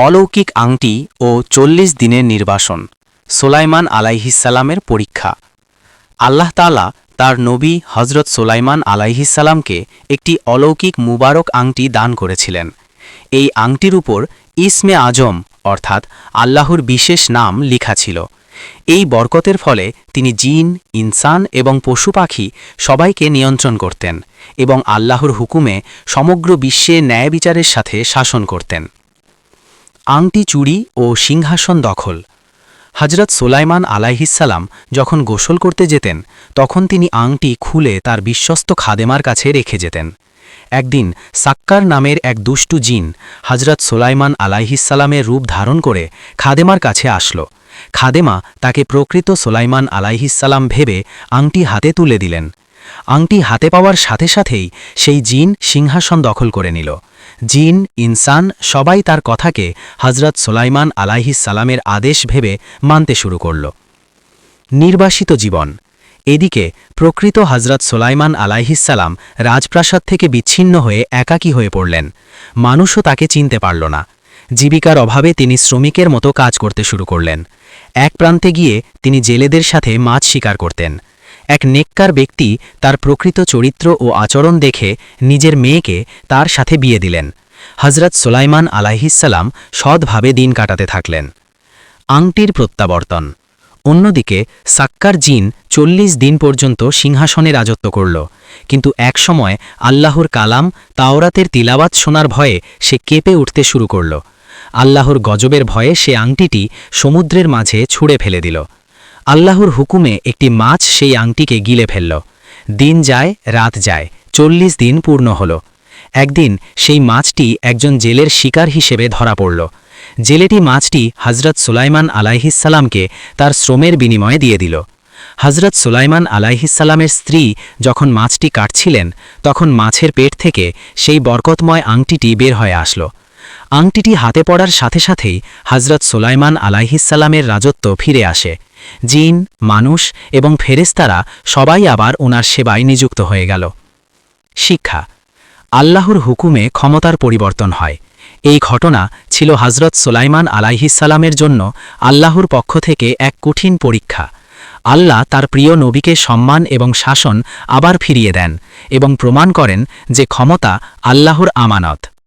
অলৌকিক আংটি ও ৪০ দিনের নির্বাসন, সোলাইমান আলাইহিসসালামের পরীক্ষা। আল্লাহ তাআলা তার নবী হজরত সোলাইমান আলাইহিসসালামকে একটি অলৌকিক মুবারক আংটি দান করেছিলেন। এই আংটির উপর ইসমে আজম অর্থাৎ আল্লাহর বিশেষ নাম লেখা ছিল। এই বরকতের ফলে তিনি জিন, ইনসান এবং পশু পাখি সবাইকে নিয়ন্ত্রণ করতেন এবং আল্লাহর হুকুমে সমগ্র বিশ্বে ন্যায় বিচারের সাথে শাসন করতেন। আংটি চুরি ও সিংহাসন দখল। হজরত সোলাইমান আলাইহিসসালাম যখন গোসল করতে যেতেন তখন তিনি আংটি খুলে তার বিশ্বস্ত খাদেমার কাছে রেখে যেতেন। একদিন সাক্কার নামের এক দুষ্টু জিন হজরত সোলাইমান আলাইহিসসালামের রূপ ধারণ করে খাদেমার কাছে আসলো। খাদেমা তাকে প্রকৃত সোলাইমান আলাইহিসসালাম ভেবে আংটি হাতে তুলে দিলেন। আংটি হাতে পাওয়ার সাথে সাথেই সেই জিন সিংহাসন দখল করে নিল। জিন, ইনসান সবাই তার কথাকে হজরত সোলাইমান আলাইহিসসালামের আদেশ ভেবে মানতে শুরু করল। নির্বাসিত জীবন। এদিকে প্রকৃত হজরত সোলাইমান আলাইহিসসালাম রাজপ্রাসাদ থেকে বিচ্ছিন্ন হয়ে একাকী হয়ে পড়লেন। মানুষও তাকে চিনতে পারল না। জীবিকার অভাবে তিনি শ্রমিকের মতো কাজ করতে শুরু করলেন। এক প্রান্তে গিয়ে তিনি জেলেদের সাথে মাছ শিকার করতেন। এক নেককার ব্যক্তি তার প্রকৃত চরিত্র ও আচরণ দেখে নিজের মেয়েকে তার সাথে বিয়ে দিলেন। হজরত সোলাইমান আলাইহিসসালাম সৎভাবে দিন কাটাতে থাকলেন। আংটির প্রত্যাবর্তন। অন্যদিকে সাক্কার জিন ৪০ দিন পর্যন্ত সিংহাসনে রাজত্ব করল, কিন্তু একসময় আল্লাহর কালাম তাওরাতের তিলাওয়াত শোনার ভয়ে সে কেঁপে উঠতে শুরু করল। আল্লাহর গজবের ভয়ে সে আংটিটি সমুদ্রের মাঝে ছুঁড়ে ফেলে দিল। আল্লাহর হুকুমে একটি মাছ সেই আংটিকে গিলে ফেলল। দিন যায়, রাত যায়, ৪০ দিন পূর্ণ হল। একদিন সেই মাছটি একজন জেলের শিকার হিসেবে ধরা পড়ল। জেলেটি মাছটি হজরত সুলাইমান আলাইহিসসালামকে তার শ্রমের বিনিময়ে দিয়ে দিল। হজরত সুলাইমান আলাইহিসসালামের স্ত্রী যখন মাছটি কাটছিলেন তখন মাছের পেট থেকে সেই বরকতময় আংটিটি বের হয়ে আসলো। আংটিটি হাতে পড়ার সাথে সাথেই হজরত সুলাইমান আলাইহিসসালামের রাজত্ব ফিরে আসে। জিন, মানুষ এবং ফেরেশতারা সবাই আবার ওনার সেবায় নিযুক্ত হয়ে গেল। শিক্ষা। আল্লাহর হুকুমে ক্ষমতার পরিবর্তন হয়। এই ঘটনা ছিল হজরত সুলাইমান আলাইহিসসালামের জন্য আল্লাহর পক্ষ থেকে এক কঠিন পরীক্ষা। আল্লাহ তার প্রিয় নবীকে সম্মান এবং শাসন আবার ফিরিয়ে দেন এবং প্রমাণ করেন যে ক্ষমতা আল্লাহর আমানত।